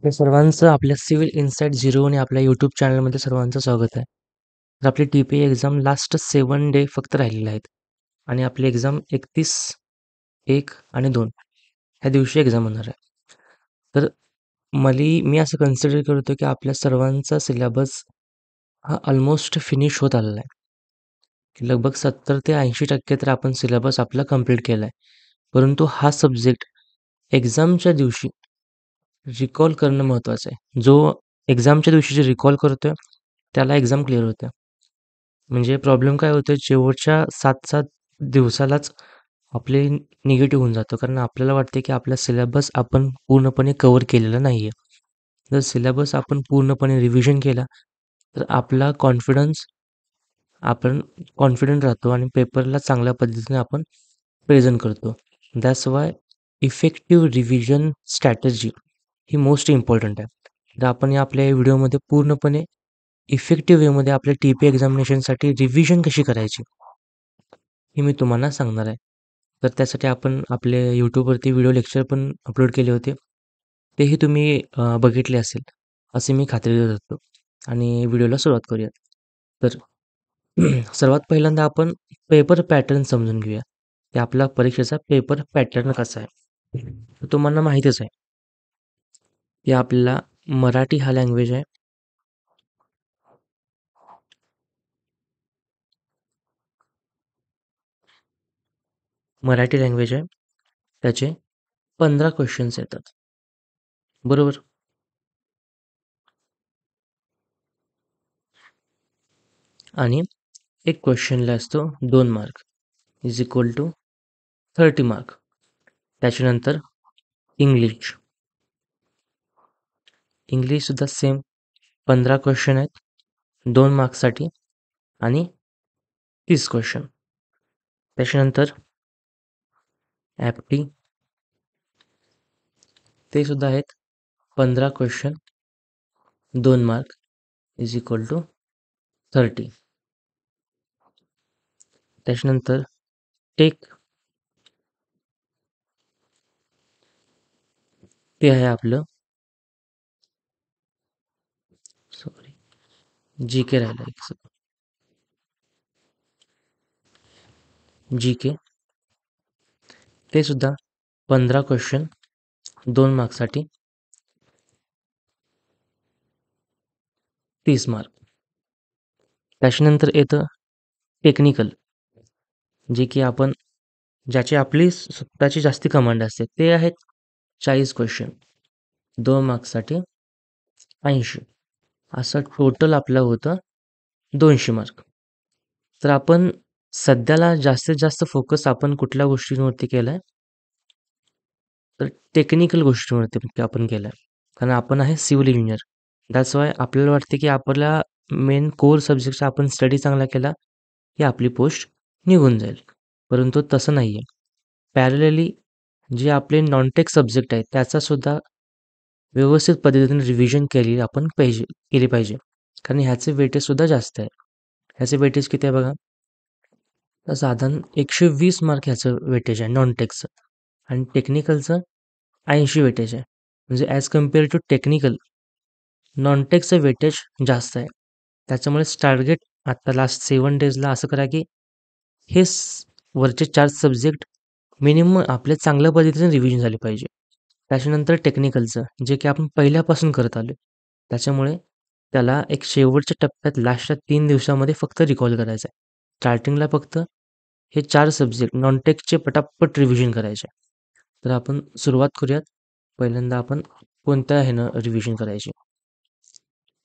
आपल्या सर्वांचं आपल्या सिव्हिल इन्साईट झिरो आणि आपल्या यूट्यूब चॅनलमध्ये सर्वांचं स्वागत आहे. तर आपली टी-पी एक्झाम लास्ट 7 डे फक्त राहिलेले आहेत आणि आपली एक्झाम 31, 1 आणि 2 ह्या दिवशी एक्झाम होणार आहे. तर मी असं कन्सिडर करतो की आपल्या सर्वांचा सिलेबस हा ऑलमोस्ट फिनिश होत आलेला आहे. की लगभग 70 ते 80% तर आपण सिलेबस आपला कंप्लीट केला आहे. परंतु हा सब्जेक्ट एक्झामच्या दिवशी रिकॉल करणं महत्त्वाचं आहे. जो एक्झामच्या दिवशी जे रिकॉल करतोय, त्याला एक्झाम क्लिअर होते. म्हणजे प्रॉब्लेम काय होतोय, शेवटच्या 7-7 दिवसालाच आपले निगेटिव्ह होऊन जातं. कारण आपल्याला वाटते, की आपला सिलेबस आपण पूर्णपणे कव्हर केलेला नाहीये. जर सिलेबस आपण पूर्णपणे रिव्हिजन केला, तर आपला आपण कॉन्फिडंट राहतो आणि पेपरला चांगल्या पद्धतीने आपण प्रेझेंट करतो. That's why effective revision strategy ही मोस्ट इम्पॉर्टंट आहे. तर आपण आपल्या या व्हिडिओमध्ये पूर्णपणे इफेक्टिव्ह वेमध्ये आपल्या टी-पी एक्झामिनेशनसाठी रिव्हिजन कशी करायची, हे मी तुम्हाला सांगणार आहे. तर त्यासाठी आपण आपले YouTubeवरती व्हिडिओ लेक्चर पण अपलोड केले होते. तेही तुम्ही बघितले असेल, असे मी खात्री धरतो आणि व्हिडिओला सुरुवात करूयात. तर सर्वात पहिल्यांदा आपण पेपर पॅटर्न समजून घेऊया, की आपला परीक्षेचा पेपर पॅटर्न कसा आहे. तर तुम्हाला माहीतच आहे, की आपल्याला मराठी हा लँग्वेज आहे. मराठी लँग्वेज आहे. त्याचे 15 क्वेश्चन्स येतात. बरोबर? आणि एक क्वेश्चनला असतो 2 mark is equal to 30 mark. त्याच्यानंतर इंग्लिश. इंग्लिशसुद्धा सेम 15 क्वेश्चन आहेत 2 मार्क्ससाठी आणि 30 क्वेश्चन. त्याच्यानंतर ॲप्टी ते सुद्धा आहेत 15 question 2 mark is equal to 30. त्याच्यानंतर टेक ते आहे आपलं सॉरी जी के राहिलं एक जी के ते सुद्धा 15 क्वेश्चन 2 मार्क्ससाठी 30 मार्क. त्याच्यानंतर येतं टेक्निकल, जे की ज्याची आपली स्वतःची जास्ती कमांड असते. ते आहेत 40 क्वेश्चन 2 मार्क्ससाठी 80. असं टोटल आपलं होतं 200 मार्क. तर आपण सध्याला जास्तीत जास्त फोकस आपण कुठल्या गोष्टींवरती केलाय? तर टेक्निकल गोष्टींवरती आपण केलाय. कारण आपण आहे सिव्हिल इंजिनियर. दॅट्स वाय आपल्याला वाटते की आपल्या मेन कोर सब्जेक्टचा आपण स्टडी चांगला केला, की आपली पोस्ट निघून जाईल. परंतु तसं नाही आहे. पॅरलली जे आपले नॉन टेक सब्जेक्ट आहेत, त्याचासुद्धा व्यवस्थित पद्धतीने रिव्हिजन केली पाहिजे. कारण ह्याचे वेटेजसुद्धा जास्त आहे. ह्याचे वेटेज किती आहे बघा. तर साधारण 120 मार्क ह्याचं वेटेज आहे नॉन टेकचं आणि टेक्निकलचं 80 वेटेज आहे. म्हणजे as compare to technical, non टेकचं वेटेज जास्त आहे. त्याच्यामुळेच टार्गेट आता लास्ट 7 डेजला असं करा, की वरचे 4 सब्जेक्ट मिनिमम आपल्या चांगल्या पद्धतीने रिव्हिजन झाले पाहिजे. त्याच्यानंतर टेक्निकलचं, जे की आपण पहिल्यापासून करत आलो. त्याच्यामुळे त्याला एक शेवटच्या टप्प्यात लास्टच्या 3 दिवसामध्ये फक्त रिकॉल करायचं आहे. स्टार्टिंगला फक्त हे 4 सब्जेक्ट नॉन टेकचे पटापट रिव्हिजन करायचे. तर आपण सुरुवात करूयात. पहिल्यांदा आपण कोणत्या रिव्हिजन करायची.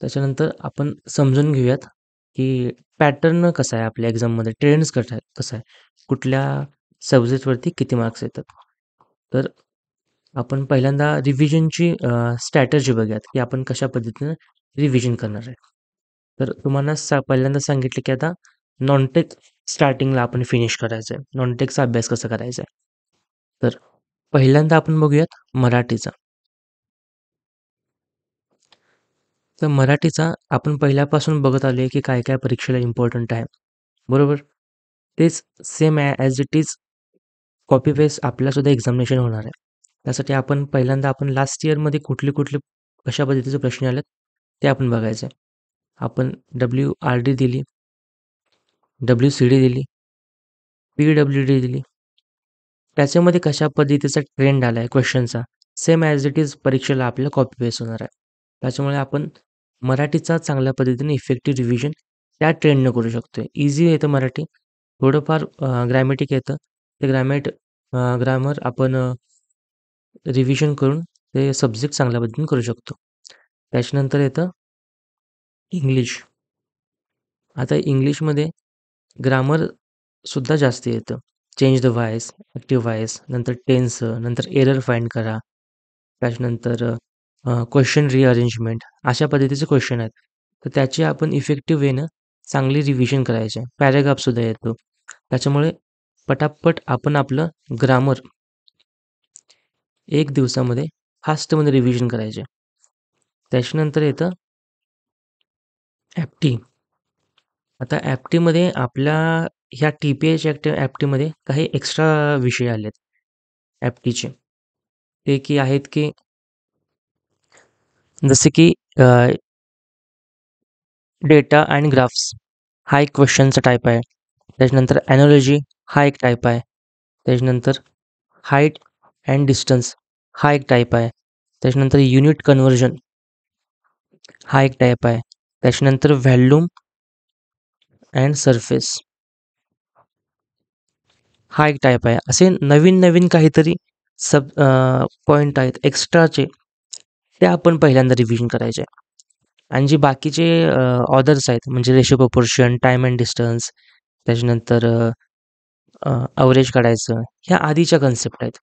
त्याच्यानंतर आपण समजून घेऊयात, की पॅटर्न कसा आहे आपल्या एक्झाममध्ये, ट्रेंड्स कसा आहे, कुठल्या सब्जेक्टवरती किती मार्क्स येतात. तर आपण पहिल्यांदा रिव्हिजनची स्ट्रॅटेजी बघूयात, की आपण कशा पद्धतीनं रिव्हिजन करणार आहे. तर तुम्हाला पहिल्यांदा सांगितलं, की आता नॉनटेक स्टार्टिंगला आपण फिनिश करायचं आहे. नॉनटेकचा अभ्यास कसा करायचा आहे. तर पहिल्यांदा आपण बघूयात मराठीचा. तर मराठीचा आपण पहिल्यापासून बघत आलो आहे, की काय-काय परीक्षेला इम्पॉर्टंट आहे. बरोबर? तेच same as it is copy paste आपल्यासुद्धा एक्झामिनेशन होणार आहे. त्यासाठी आपण पहिल्यांदा लास्ट इयरमध्ये कुठली-कुठली कशा पद्धतीचे प्रश्न आलेत ते आपण बघायचं आहे. आपण WRD दिली, WCD दिली, PWD दिली. त्याच्यामध्ये कशा पद्धतीचा ट्रेंड आला आहे क्वेश्चनचा, सेम ॲज इट इज परीक्षेला आपल्याला कॉपी पेस्ट होणार आहे. त्याच्यामुळे आपण मराठीचा चांगल्या पद्धतीने इफेक्टिव्ह रिव्हिजन त्या ट्रेंडनं करू शकतो. इझी येतं मराठी. थोडंफार ग्रॅमॅटिक येतं. ते ग्रामर आपण रिव्हिजन करून ते सब्जेक्ट चांगल्या पद्धतीने करू शकतो. त्याच्यानंतर येतं इंग्लिश. आता इंग्लिशमध्ये ग्रामरसुद्धा जास्त येतं. Change the voice, active voice, नंतर टेन्स, नंतर एरर फाइंड करा. त्याच्यानंतर क्वेश्चन रिअरेंजमेंट अशा पद्धतीचे क्वेश्चन आहेत. तर त्याची आपण इफेक्टिव्ह वेनं चांगली रिव्हिजन करायची आहे. पॅराग्राफसुद्धा येतो. त्याच्यामुळे पटापट आपण आपलं ग्रामर 1 दिवसामध्ये फास्टमध्ये रिव्हिजन करायचे. त्याच्यानंतर येतं ॲप्टी. आता ॲप्टीमध्ये आपल्या ह्या TPH ॲप्टीमध्ये काही एक्स्ट्रा विषय आलेत ॲप्टीचे. ते की आहेत की जसे की डेटा अँड ग्राफ्स हा एक क्वेश्चनचा टाइप आहे. त्याच्यानंतर ॲनॉलॉजी हा एक टाइप आहे. त्याच्यानंतर हाईट अँड डिस्टन्स हा एक टाइप आहे. त्याच्यानंतर युनिट कन्व्हर्जन हा एक टाइप आहे. त्याच्यानंतर व्हॉल्यूम अँड सरफेस हा एक टाइप आहे. असे नवीन काहीतरी पॉइंट आहेत एक्स्ट्राचे, ते आपण पहिल्यांदा रिव्हिजन करायचे. आणि जे बाकीचे ऑदर्स आहेत म्हणजे ratio proportion, time and distance, त्याच्यानंतर अव्हरेज काढायचं, ह्या आधीच्या कन्सेप्ट आहेत.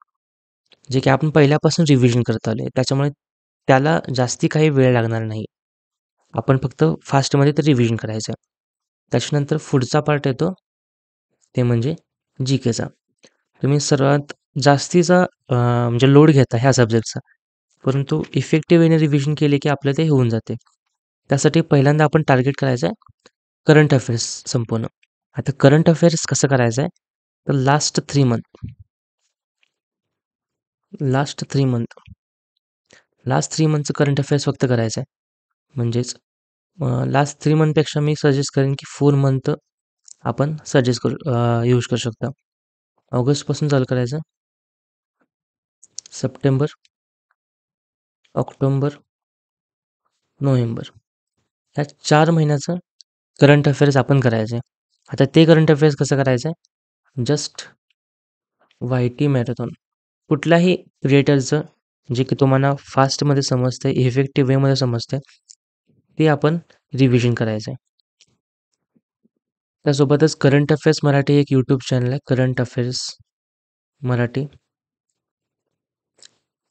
जे की आपण पहिल्यापासून रिव्हिजन करत आलोय. त्याच्यामुळे त्याला जास्ती काही वेळ लागणार नाही. आपण फक्त फास्टमध्ये ते रिव्हिजन करायचं. त्याच्यानंतर पुढचा पार्ट येतो ते म्हणजे GKचा. तुम्ही सर्वात जास्तीचा म्हणजे लोड घेता ह्या सब्जेक्टचा, परंतु इफेक्टिव्ह वेने रिव्हिजन केले की आपलं ते होऊन जाते. त्यासाठी पहिल्यांदा आपण टार्गेट करायचं आहे करंट अफेअर्स संपवणं. आता करंट अफेअर्स कसं करायचं आहे, तर last 3 month last 3 month last 3 मंथचं करंट अफेअर्स फक्त करायचं आहे. म्हणजेच लास्ट 3 मंथपेक्षा मी सजेस्ट करेन की 4 मंथ आपण यूज करू शकता. ऑगस्टपासून चालू करायचं. सप्टेंबर, ऑक्टोबर, नोव्हेंबर ह्या 4 महिन्याचं करंट अफेअर्स आपण करायचं आहे. आता ते करंट अफेअर्स कसं करायचं आहे, जस्ट YT मॅरेथॉन कुठल्याही क्रिएटरचं जे की तुम्हाला फास्टमध्ये समजतं आहे, इफेक्टिव्ह वेमध्ये समजतं आहे, ते आपण रिव्हिजन करायचं आहे. त्यासोबतच करंट अफेअर्स मराठी एक यूट्यूब चॅनल आहे, करंट अफेअर्स मराठी.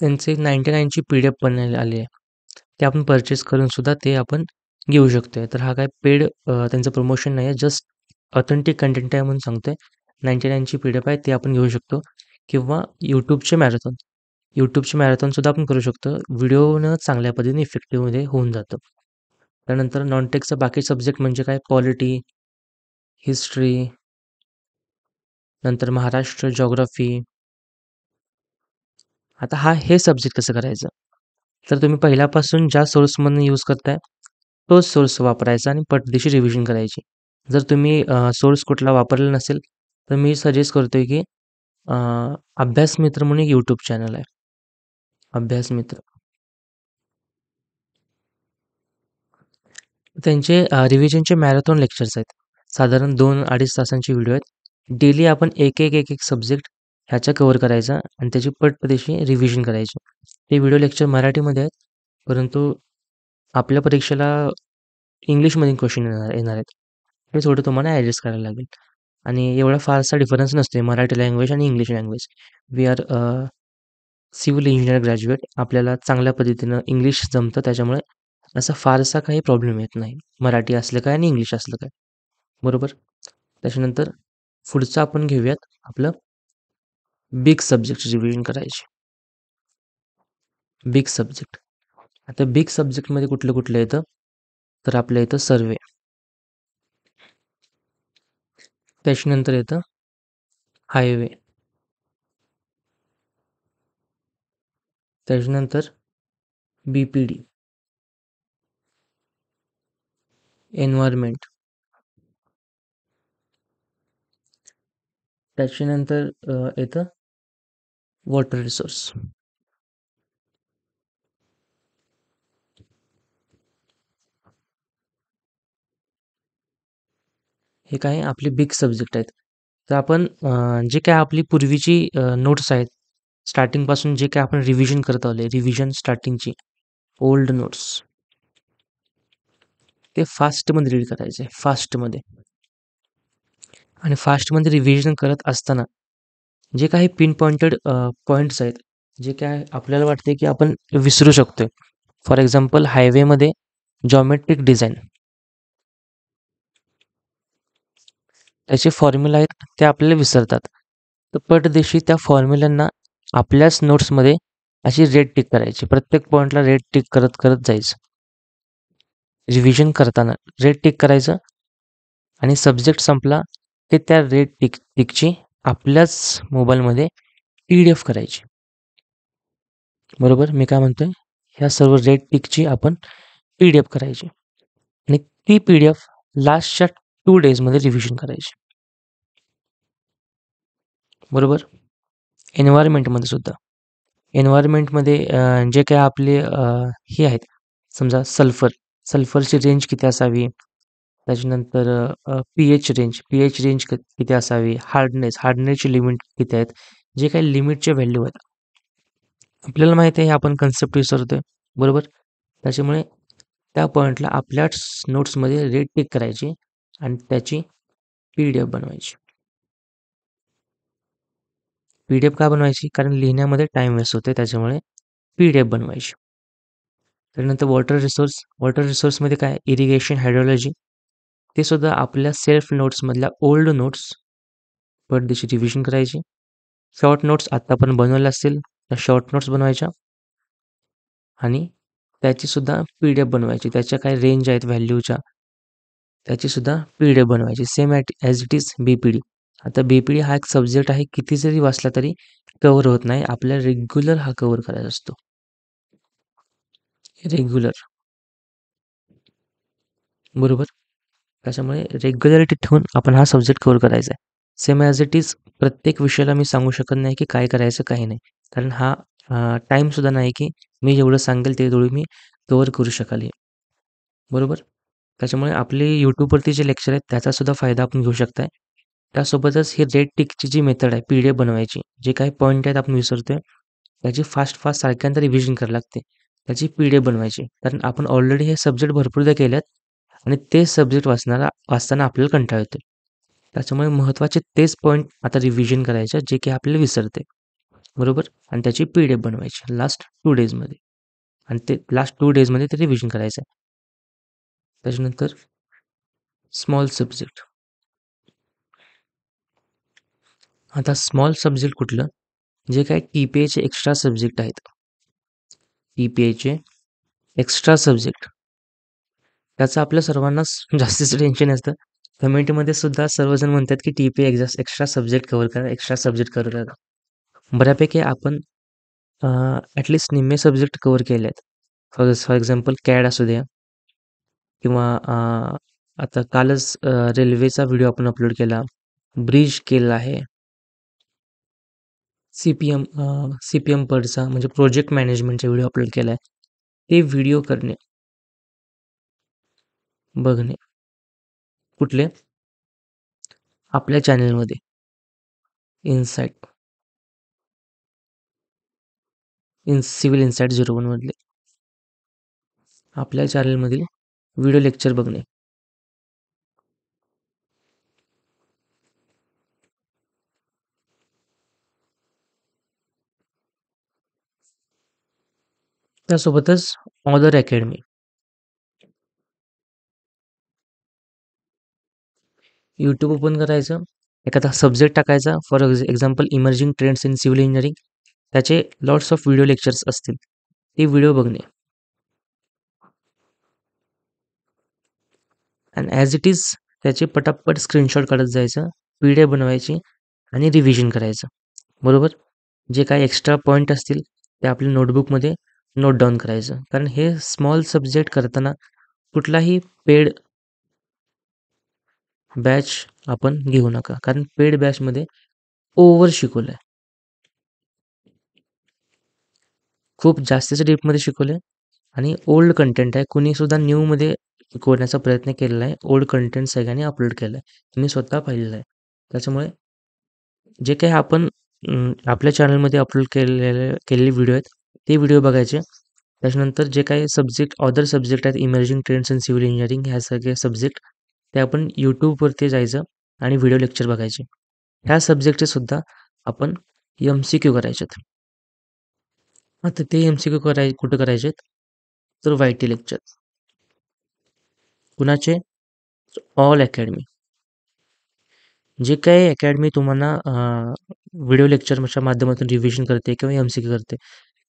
त्यांचे 99ची PDF पण आली आहे. ते आपण परचेस करून सुद्धा ते आपण घेऊ शकतो आहे. तर हा काय पेड त्यांचं प्रमोशन नाही आहे, जस्ट ऑथेंटिक कंटेंट आहे म्हणून सांगतो आहे. 99ची PDF आहे, ते आपण घेऊ शकतो किंवा यूट्यूबचे मॅरेथॉनसुद्धा आपण करू शकतो. व्हिडिओनं चांगल्या पद्धतीने इफेक्टिव्हमध्ये होऊन जातं. त्यानंतर नॉन टेकचा बाकी सब्जेक्ट म्हणजे काय, पॉलिटी, हिस्ट्री, नंतर महाराष्ट्र, जिओग्राफी. आता हे सब्जेक्ट कसं करायचं? तर तुम्ही पहिल्यापासून ज्या सोर्समधून यूज करताय, तोच सोर्स वापरायचा आणि पटदिशी रिव्हिजन करायची. जर तुम्ही सोर्स कुठला वापरला नसेल, तर मी सजेस्ट करतोय की अभ्यास मित्र म्हणून एक यूट्यूब चॅनल आहे. अभ्यास मित्र. त्यांचे रिव्हिजनचे मॅरेथॉन लेक्चर्स आहेत. साधारण 2-2.5 तासांचे व्हिडिओ आहेत. डेली आपण एक सब्जेक्ट ह्याचा कव्हर करायचा आणि त्याची पटपदिशी रिव्हिजन करायची. ते व्हिडिओ लेक्चर मराठीमध्ये आहेत, परंतु आपल्या परीक्षेला इंग्लिशमध्ये क्वेश्चन येणार आहेत. हे थोडं तुम्हाला ॲडजस्ट करायला लागेल आणि एवढा फारसा डिफरन्स नसते मराठी लँग्वेज आणि English language. We are civil engineer graduate. आपल्याला चांगल्या पद्धतीनं इंग्लिश जमतं, त्याच्यामुळे असा फारसा काही प्रॉब्लेम येत नाही. मराठी असलं काय आणि इंग्लिश असलं काय. बरोबर? त्याच्यानंतर पुढचं आपण घेऊयात आपलं बिग सब्जेक्ट रिव्हिजन करायची. Big subject. आता बिग सब्जेक्टमध्ये कुठलं येतं? तर आपलं येतं सर्वे. त्याच्यानंतर येतं हायवे. त्याच्यानंतर BPD. एन्व्हायरमेंट, त्याच्यानंतर येतं वॉटर रिसोर्स. हे काय आपले बिग सब्जेक्ट आहेत. तर आपण जे काय आपली पूर्वीची नोट्स आहेत, स्टार्टिंगपासून जे काय आपण रिव्हिजन करत आलोय, रिव्हिजन स्टार्टिंगची ओल्ड नोट्स, ते फास्टमध्ये रीड करायचे, फास्टमध्ये. आणि फास्टमध्ये रिव्हिजन करत असताना जे काही पिन पॉइंटेड पॉईंट्स आहेत, जे काय आपल्याला वाटते की आपण विसरू शकतोय. फॉर एक्झाम्पल हायवेमध्ये जॉमेट्रिक डिझाईन, त्याचे फॉर्म्युला आहेत ते आपल्याला विसरतात. तर पटदिशी त्या फॉर्म्युलांना आपल्याच नोट्समध्ये अशी रेड टिक करायची. प्रत्येक पॉईंटला रेड टिक करत करत जायचं. रिव्हिजन करताना रेड टिक करायचं आणि सब्जेक्ट संपला की त्या रेड टिकची आपल्याच मोबाईलमध्ये PDF करायची. बरोबर मी काय म्हणतोय? ह्या सर्व रेड टिकची आपण PDF करायची आणि ती PDF लास्टच्या 2 डेजमध्ये रिव्हिजन करायची. बरोबर? एन्व्हायर्नमेंटमध्ये सुद्धा. एन्व्हायर्नमेंटमध्ये जे काही आपले हे आहेत, समजा सल्फरची रेंज किती असावी, त्याच्यानंतर पीएच रेंज किती असावी, हार्डनेसची लिमिट किती आहेत, जे काही लिमिटचे व्हॅल्यू आहेत. आपल्याला माहिती आहे आपण कन्सेप्ट विसरतोय. बरोबर? त्याच्यामुळे त्या पॉईंटला आपल्याच नोट्समध्ये रेड टिक करायची आणि त्याची PDF बनवायची. PDF का बनवायची? कारण लिहिण्यामध्ये टाईम वेस्ट होते, त्याच्यामुळे PDF बनवायची. त्यानंतर वॉटर रिसोर्समध्ये काय इरिगेशन, हायड्रोलॉजी, ते सुद्धा आपल्या सेल्फ नोट्समधल्या ओल्ड नोट्स पटदिशी रिव्हिजन करायची. शॉर्ट नोट्स आत्ता आपण बनवल्या असतील त्या शॉर्ट नोट्स बनवायच्या आणि त्याचीसुद्धा PDF बनवायची. त्याच्या काय रेंज आहेत व्हॅल्यूच्या, त्याचीसुद्धा PDF बनवायची. Same as it is BPD. आता BPD हा एक सब्जेक्ट आहे, किती जरी वाचला तरी कव्हर होत नाही. आपल्याला रेग्युलर हा कव्हर करायचा असतो. रेग्युलर. बरोबर? त्याच्यामुळे रेग्युलॅरिटी ठेवून आपण हा सब्जेक्ट कव्हर करायचा आहे. सेम ॲज इट इज प्रत्येक विषयाला मी सांगू शकत नाही की काय करायचं, काही नाही. कारण हा टाईमसुद्धा नाही की मी जेवढं सांगेल तेवढं मी कव्हर करू शकाल हे. बरोबर? त्याच्यामुळे आपले YouTubeवरती जे लेक्चर आहेत त्याचासुद्धा फायदा आपण घेऊ शकताय. त्यासोबतच ही रेड टिकची जी मेथड आहे PDF बनवायची, जे काही पॉईंट आहेत आपण विसरतोय, त्याची फास्ट सारख्यांदा रिव्हिजन करावी लागते. त्याची PDF बनवायची. कारण आपण ऑलरेडी हे सब्जेक्ट भरपूरदा केलेत आणि तेच सब्जेक्ट वाचताना आपल्याला कंटाळा येतोय. त्याच्यामुळे महत्त्वाचे तेच पॉईंट आता रिव्हिजन करायचे जे की आपल्याला विसरते. बरोबर? आणि त्याची PDF बनवायची लास्ट 2 डेजमध्ये आणि ते लास्ट 2 डेजमध्ये ते रिव्हिजन करायचं आहे. त्याच्यानंतर स्मॉल सब्जेक्ट. आता स्मॉल सब्जेक्ट कुठलं? जे काही TPAचे एक्स्ट्रा सब्जेक्ट आहेत. TPAचे एक्स्ट्रा सब्जेक्ट. त्याचं आपल्या सर्वांनाच जास्तीचं टेन्शन असतं. कमेंटमध्ये सुद्धा सर्वजण म्हणतात की TPA एक्स्ट्रा सब्जेक्ट कव्हर करा, एक्स्ट्रा सब्जेक्ट कव्हर करा. बऱ्यापैकी आपण ॲटलीस्ट निम्मे सब्जेक्ट कव्हर केले आहेत. फॉर एक्झाम्पल CAD असू द्या किंवा आता कालच रेल्वेचा व्हिडिओ आपण अपलोड केला. ब्रिज केला आहे. CPM पडचा म्हणजे प्रोजेक्ट मॅनेजमेंटचा व्हिडिओ अपलोड केला आहे. ते व्हिडिओ करणे, बघणे. कुठले? आपल्या चॅनलमध्ये इनसाईट सिव्हिल इनसाईट 01 मधले आपल्या चॅनलमधील व्हिडिओ लेक्चर बघणे. त्यासोबतच ऑदर अकॅडमी. यूट्यूब ओपन करायचं, एखादा सब्जेक्ट टाकायचा, for example emerging trends in civil engineering, त्याचे लॉट्स ऑफ व्हिडिओ लेक्चर्स असतील, ते व्हिडिओ बघणे. अँड ॲज इट इज त्याचे पटापट स्क्रीनशॉट काढत जायचं, PDF बनवायची आणि रिव्हिजन करायचं. बरोबर? जे काही एक्स्ट्रा पॉईंट असतील ते आपल्या नोटबुकमध्ये नोट डाऊन करायचं. कारण हे स्मॉल सब्जेक्ट करताना कुठलाही पेड बॅच आपण घेऊ नका, कारण पेड बॅचमध्ये ओव्हर शिकवलं आहे. खूप जास्तीच डीपमध्ये शिकवलं आहे आणि ओल्ड कंटेंट आहे. कुणीसुद्धा न्यूमध्ये शिकवण्याचा प्रयत्न केलेला आहे. ओल्ड कंटेंट सगळ्यांनी अपलोड केलं आहे. मी स्वतः पाहिलेलं आहे. त्याच्यामुळे जे काही आपण आपल्या चॅनलमध्ये अपलोड केलेले व्हिडिओ आहेत, ते व्हिडिओ बघायचे. त्याच्यानंतर जे काही सब्जेक्ट अदर सब्जेक्ट आहेत, emerging trends in civil engineering, ह्या सगळे सब्जेक्ट ते आपण यूट्यूबवरती जायचं आणि व्हिडिओ लेक्चर बघायचे. ह्या सब्जेक्टचे सुद्धा आपण MCQ करायचे आहेत. आता ते MCQ कुठं करायचे आहेत? तर YT लेक्चर. कुणाचे? All academy. जे काही अकॅडमी तुम्हाला व्हिडिओ लेक्चरच्या माध्यमातून रिव्हिजन करते किंवा MCQ करते,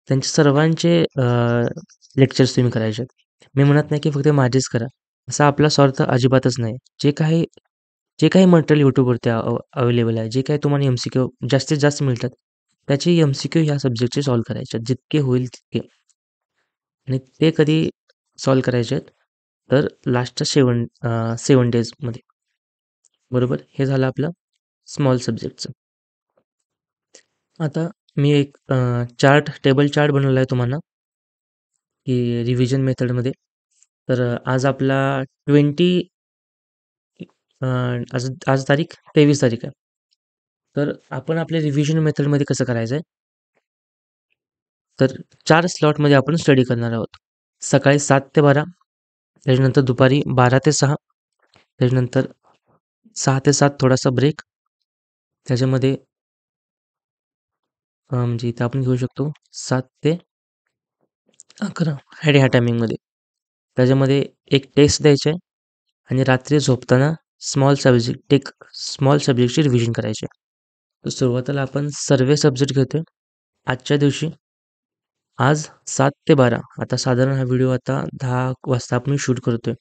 त्यांचे सर्वांचे लेक्चर्स तुम्ही करायचे आहेत. मी म्हणत नाही की फक्त माझेच करा. असा आपला स्वार्थ अजिबातच नाही. जे काही मटेरियल यूट्यूबवरती अवेलेबल आहे, जे काही तुम्हाला MCQ जास्तीत जास्त मिळतात, त्याचे MCQ ह्या सब्जेक्टचे सॉल्व्ह करायचे आहेत, जितके होईल तितके. आणि ते कधी सॉल्व्ह करायचे आहेत? तर लास्टच्या 7 डेजमध्ये. बरोबर? हे झालं आपलं स्मॉल सब्जेक्टचं. आता मी एक टेबल चार्ट बनवला आहे तुम्हाला, की रिव्हिजन मेथडमध्ये. तर आज आपला 20 आज आज तारीख 23 तारीख आहे. तर आपण आपल्या रिव्हिजन मेथडमध्ये कसं करायचं आहे? तर 4 स्लॉटमध्ये आपण स्टडी करणार आहोत. सकाळी 7 ते 12, त्याच्यानंतर दुपारी 12 ते 6, त्याच्यानंतर 6 ते 7 थोडासा ब्रेक. त्याच्यामध्ये म्हणजे इथं आपण घेऊ शकतो 7 ते 11 ह्या टायमिंगमध्ये. त्याच्यामध्ये एक टेस्ट द्यायची आहे आणि रात्री झोपताना स्मॉल सब्जेक्टची रिव्हिजन करायची आहे. तर सुरुवातीला आपण सर्व सब्जेक्ट घेतोय. आजच्या दिवशी आज 7 ते 12, आता साधारण हा व्हिडिओ आता 10 वाजता आपण शूट करतोय.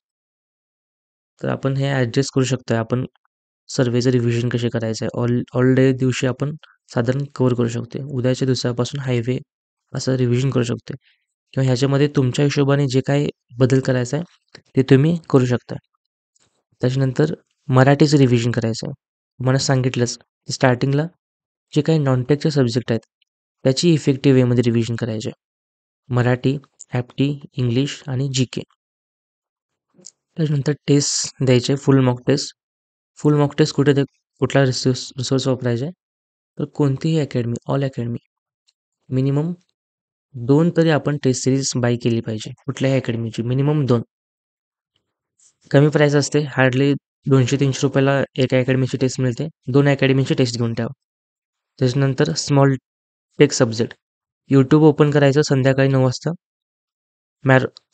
तर आपण हे ॲडजस्ट करू शकतोय. आपण सर्वेचं रिव्हिजन कसे करायचं आहे. ऑल डे दिवशी आपण साधारण कव्हर करू शकतो. उद्याच्या दिवसापासून हायवे असं रिव्हिजन करू शकतो किंवा ह्याच्यामध्ये तुमच्या हिशोबाने जे काही बदल करायचा आहे, ते तुम्ही करू शकता. त्याच्यानंतर मराठीचं रिव्हिजन करायचं आहे. तुम्हाला सांगितलंच की स्टार्टिंगला जे काही नॉन टेकचे सब्जेक्ट आहेत, त्याची इफेक्टिव्ह वेमध्ये रिव्हिजन करायचे. मराठी, ॲप्टी, इंग्लिश आणि GK. त्याच्यानंतर टेस्ट द्यायचे, full mock test. Full mock test कुठला रिसोर्स वापरायचा आहे? तर कोणतीही अकॅडमी, ऑल अकॅडमी, मिनिमम 2 तरी आपण टेस्ट सिरीज बाय केली पाहिजे. कुठल्याही अकॅडमीची मिनिमम 2. कमी प्राईस असते, हार्डली ₹200-300 एका अकॅडमीची टेस्ट मिळते. 2 अकॅडमीची टेस्ट घेऊन ठेवा. त्याच्यानंतर small tech subject. YouTube open करायचं संध्याकाळी 9 वाजता.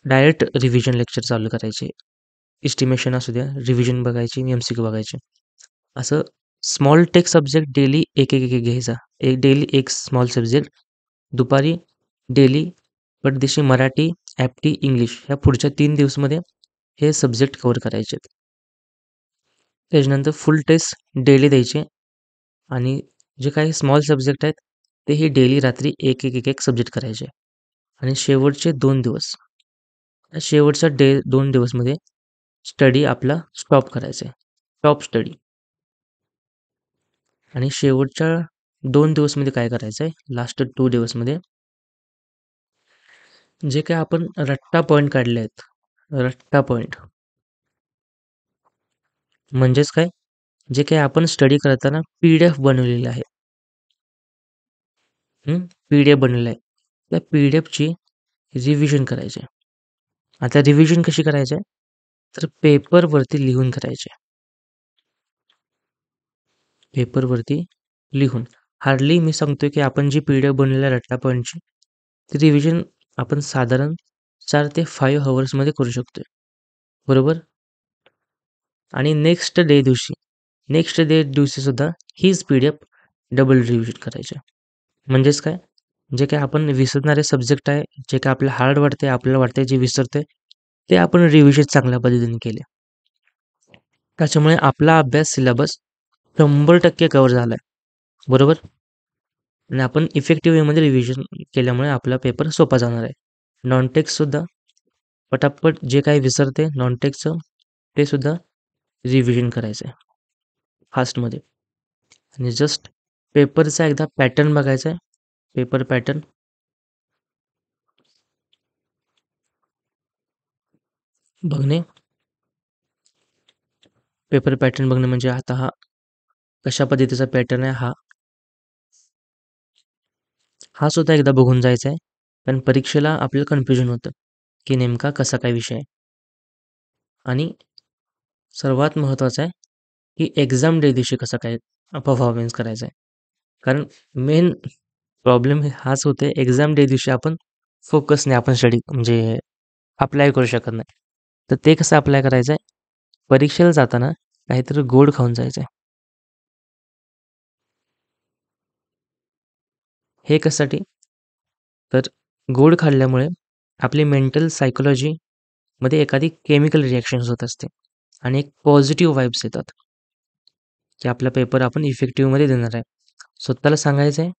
डायरेक्ट रिव्हिजन लेक्चर चालू करायचे. एस्टिमेशन असू द्या, रिव्हिजन बघायची, MCQ बघायचे. असं स्मॉल टेक सब्जेक्ट डेली एक घ्यायचा. डेली एक स्मॉल सब्जेक्ट. दुपारी डेली पटदिशी मराठी, ॲप्टी, इंग्लिश ह्या पुढच्या 3 दिवसामध्ये हे सब्जेक्ट कव्हर करायचे आहेत. त्याच्यानंतर फुल टेस्ट डेली द्यायचे आणि जे काही स्मॉल सब्जेक्ट आहेत, तेही डेली रात्री एक सब्जेक्ट करायचे. आणि शेवटचे 2 दिवस, शेवटच्या 2 दिवसमध्ये स्टडी आपला स्टॉप करायचा आहे. Stop study. आणि शेवटच्या 2 दिवसमध्ये काय करायचं आहे? लास्ट 2 दिवसमध्ये जे काही आपण रट्टा पॉईंट काढले आहेत, रट्टा पॉईंट म्हणजेच काय? जे काही आपण स्टडी करताना PDF बनवलेलं आहे. PDF बनवलेलं आहे. त्या PDFची रिव्हिजन करायची. आता रिव्हिजन कशी करायची आहे? तर पेपरवरती लिहून करायचे. पेपरवरती लिहून. हार्डली मी सांगतोय की आपण जी PDF बनवलेली आहे रट्टा पॉईंटची, ती रिव्हिजन आपण साधारण 4 ते 5 हवर्समध्ये करू शकतोय. बरोबर? आणि नेक्स्ट डे दिवशी सुद्धा हीच PDF डबल रिव्हिजन करायची. म्हणजेच काय? जे काही आपण विसरणारे सब्जेक्ट आहे, जे काही आपल्याला हार्ड वाटते, आपल्याला वाटते जे विसरते, ते आपण रिव्हिजन चांगल्या पद्धतीने केले. त्याच्यामुळे आपला अभ्यास सिलेबस 100% कव्हर झाला आहे. बरोबर? आणि आपण इफेक्टिव्ह वेमध्ये रिव्हिजन केल्यामुळे आपला पेपर सोपा जाणार आहे. नॉन टेक्स्टसुद्धा पटापट जे काही विसरते नॉन टेक्स्टचं, ते सुद्धा रिव्हिजन करायचं आहे फास्टमध्ये. आणि जस्ट पेपरचा एकदा पॅटर्न बघायचा आहे. पेपर पॅटर्न बघणे. पेपर पॅटर्न बघणे म्हणजे आता हा कशा पद्धतीचा पॅटर्न आहे हा सुद्धा एकदा बघून जायचा आहे. कारण परीक्षेला आपल्याला कन्फ्युजन होतं की नेमका कसा काय विषय आहे. आणि सर्वात महत्त्वाचं आहे की एक्झाम डे दिवशी कसा काय परफॉर्मन्स करायचा आहे. कारण मेन प्रॉब्लेम हाच होते, एक्झाम डे दिवशी आपण फोकसने आपण स्टडी म्हणजे अप्लाय करू शकत नाही. तर ते कसं अप्लाय करायचं आहे, परीक्षेला जाताना काहीतरी गोड खाऊन जायचं आहे. हे कशासाठी? तर गोड खाल्ल्यामुळे आपली मेंटल सायकॉलॉजीमध्ये एखादी केमिकल रिॲक्शन्स होत असते आणि एक पॉझिटिव्ह वाइब्स येतात, की आपला पेपर आपण इफेक्टिव्हमध्ये देणार आहे. स्वतःला सांगायचं आहे,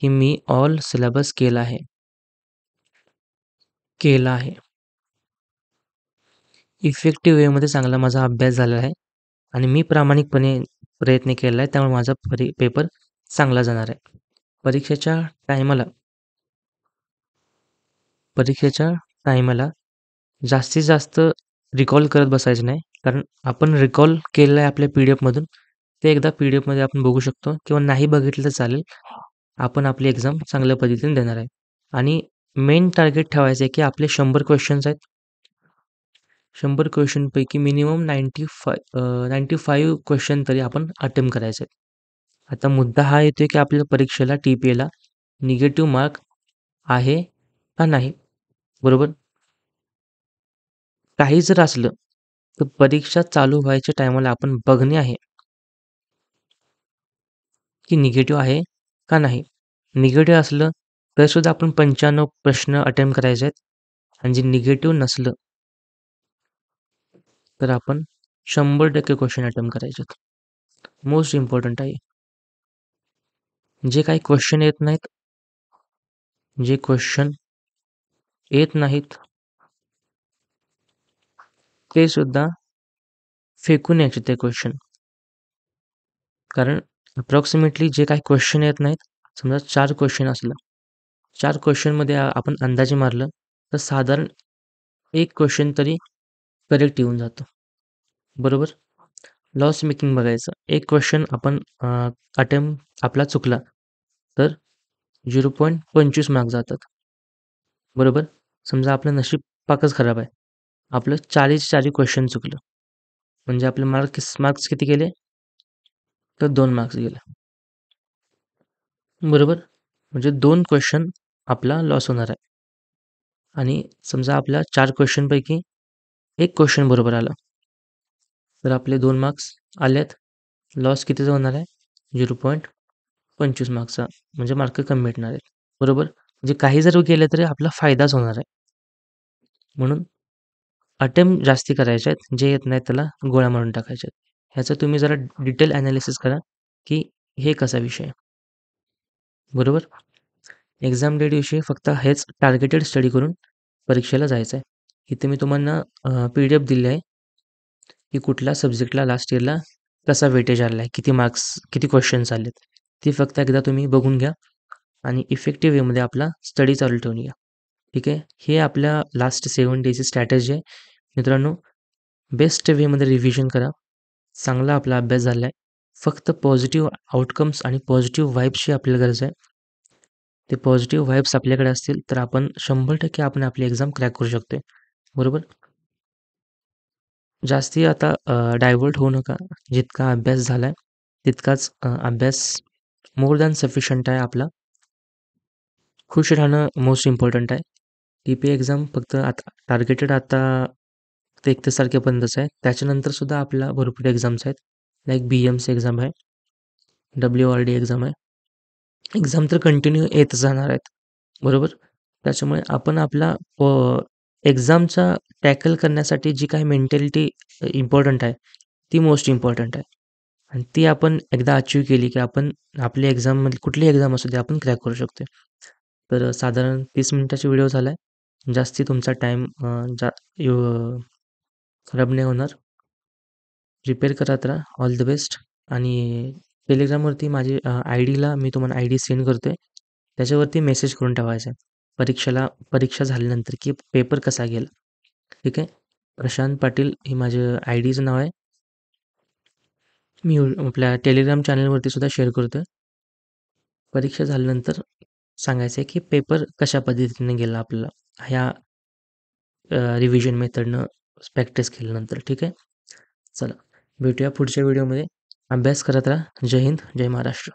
की मी ऑल सिलेबस केला आहे. केला आहे. इफेक्टिव्ह वेमध्ये चांगला माझा अभ्यास झालेला आहे आणि मी प्रामाणिकपणे प्रयत्न केला आहे. त्यामुळे माझा पेपर चांगला जाणार आहे. परीक्षेच्या टायमाला परीक्षेच्या टायमाला जास्तीत जास्त रिकॉल करत बसायचं नाही. कारण आपण रिकॉल केलेलं आहे आपल्या पी-डी-एफमधून. ते एकदा पी-डी-एफमध्ये आपण बघू शकतो किंवा नाही बघितलं तर चालेल. आपण आपली एक्झाम चांगल्या पद्धतीने देणार आहे. आणि मेन टार्गेट ठेवायचं आहे, की आपले 100 क्वेश्चन्स आहेत. 100 क्वेश्चनपैकी मिनिमम 95 क्वेश्चन तरी आपण अटेम्प्ट करायचे आहेत. आता मुद्दा हा येतोय, की आपल्या परीक्षेला टी-पी-एला निगेटिव्ह मार्क आहे का नाही? बरोबर? काही जर असलं, तर परीक्षा चालू व्हायच्या टायमाला आपण बघणे आहे, की निगेटिव्ह आहे का नाही? निगेटिव्ह असलं, तरीसुद्धा आपण 95 प्रश्न अटेम्प्ट करायचे आहेत आणि जे निगेटिव्ह नसलं, तर आपण 100% क्वेश्चन अटेम्प्ट करायचे आहेत. मोस्ट इम्पॉर्टंट आहे. जे काही क्वेश्चन येत नाहीत जे क्वेश्चन येत नाहीत, ते सुद्धा फेकून यायचे ते क्वेश्चन. कारण अप्रॉक्सिमेटली जे काही क्वेश्चन येत नाहीत, समजा 4 क्वेश्चन असलं, 4 क्वेश्चनमध्ये आपण अंदाजे मारलं, तर साधारण 1 क्वेश्चन तरी करेक्ट येऊन जातो. बरोबर? लॉस मेकिंग बघायचं. एक क्वेश्चन आपण अटेम्प्ट आपला चुकला, तर 0.25 मार्क जातात. बरोबर? समजा आपलं नशीब पाकच खराब आहे. आपलं 40च्या क्वेश्चन चुकलं. म्हणजे आपले मार्क्स किती गेले? तर 2 मार्क्स गेले. बरोबर? म्हणजे 2 क्वेश्चन आपला लॉस होणार आहे. आणि समजा आपल्या 4 क्वेश्चनपैकी 1 क्वेश्चन बरोबर आलं, तर आपले 2 मार्क्स आलेत. लॉस कितीचा होणार आहे? 0.25 मार्क्सचा. म्हणजे मार्क कमी भेटणार आहेत. बरोबर? म्हणजे काही जर गेले तरी आपला फायदाच होणार आहे. म्हणून अटेम्प्ट जास्ती करायचे आहेत. जे येत नाहीत त्याला गोळ्या मारून टाकायच्या आहेत. ह्याचं तुम्ही जरा डिटेल ॲनालिसिस करा, की हे कसा विषय आहे. बरोबर? एक्झाम डे दिवशी फक्त हेच टार्गेटेड स्टडी करून परीक्षेला जायचं आहे. इथे मी तुम्हाला पी-डी-एफ दिली आहे, की कुठल्या सब्जेक्टला लास्ट इयरला कसा वेटेज आला आहे, किती मार्क्स, किती क्वेश्चन्स आलेत. ती फक्त एकदा तुम्ही बघून घ्या आणि इफेक्टिव्ह वेमध्ये आपला स्टडी चालू ठेवून घ्या. ठीक आहे? हे आपल्या लास्ट 7 डेची स्ट्रॅटेजी आहे. मित्रांनो, बेस्ट वेमध्ये रिव्हिजन करा. चांगला आपला अभ्यास झाला आहे. फक्त पॉझिटिव्ह आउटकम्स आणि पॉझिटिव्ह वाइब्सची आपल्याला गरज आहे. ते पॉझिटिव्ह वाइब्स आपल्याकडे असतील, तर आपण 100% आपण आपली एक्झाम क्रॅक करू शकतो. बरोबर? जास्ती आता डायव्हर्ट होऊ नका. जितका अभ्यास झाला आहे, तितकाच अभ्यास मोर दॅन सफिशियंट आहे आपला. खुश राहणं मोस्ट इम्पॉर्टंट आहे. टी-पी एक्झाम फक्त आता टार्गेटेड आता 31 तारखेपर्यंतच आहे. त्याच्यानंतर सुद्धा आपला भरपूर एक्झाम्स आहेत. लाईक बी-एम-सी एक्झाम आहे, डब्ल्यू-आर-डी एक्झाम आहे. एक्झाम तर कंटिन्यू येत जाणार आहेत. बरोबर? त्याच्यामुळे आपण आपला एक्झामचा टॅकल करण्यासाठी जी काही मेंटॅलिटी इम्पॉर्टंट आहे, ती मोस्ट इम्पॉर्टंट आहे. आणि ती आपण एकदा अचीव्ह केली, की आपण आपली एक्झाममध्ये कुठलीही एक्झाम असू दे, आपण क्रॅक करू शकतो. तर साधारण 30 मिनिटाचा व्हिडिओ झाला आहे. जास्ती तुमचा टाईम खराब नाही होणार. प्रिपेअर करत राहा. All the best. आणि टेलिग्रामवरती माझी आय डीला मी तुम्हाला आय डी सेंड करतो आहे. त्याच्यावरती मेसेज करून ठेवायचा आहे परीक्षा झाल्यानंतर की पेपर कसा गेला. ठीक आहे. प्रशांत पाटील हे माझं आय डीचं नाव आहे. मी आपल्या टेलिग्राम चॅनलवरती सुद्धा शेअर करतो आहे. परीक्षा झाल्यानंतर सांगायचं आहे की पेपर कशा पद्धतीने गेला आपल्याला ह्या रिव्हिजन मेथडनं प्रॅक्टिस केल्यानंतर. ठीक आहे. चला भेटूया पुढच्या व्हिडिओमध्ये. अभ्यास करत राहा. जय हिंद, जय महाराष्ट्र.